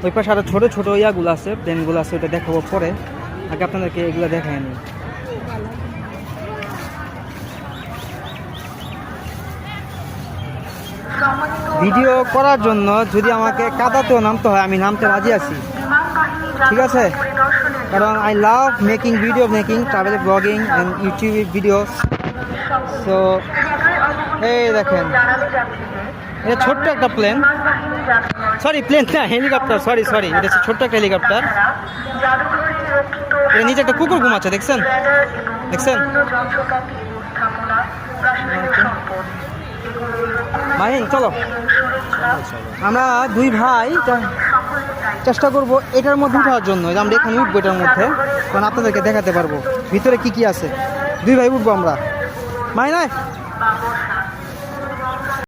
ওই পাশে আরো ছোট ছোট ইয়াগুলো আছে, প্লেনগুলো আছে, ওটা দেখাবো পরে। আগে আপনাদেরকে এগুলো দেখায়নি। ভিডিও করার জন্য যদি আমাকে কাদাতেও নামতে হয়, আমি নামতে রাজি আছি, ঠিক আছে? কারণ I love making video, making travel blogging and YouTube videos. So এই দেখেন, এটা ছোট্ট একটা প্লেন, সরি প্লেন না, হেলিকপ্টার, সরি সরি, এটা হচ্ছে ছোট্ট একটা হেলিকপ্টার। এর নিচে একটা কুকুর ঘুমাচ্ছে, দেখছেন দেখছেন? মাহিন চলো, আমরা দুই ভাই চেষ্টা করব এটার মধ্যে উঠার জন্য। আমরা এখানে উঠবো এটার মধ্যে, কারণ আপনাদেরকে দেখাতে পারবো ভিতরে কি কি আছে। দুই ভাই উঠবো আমরা, মাহিন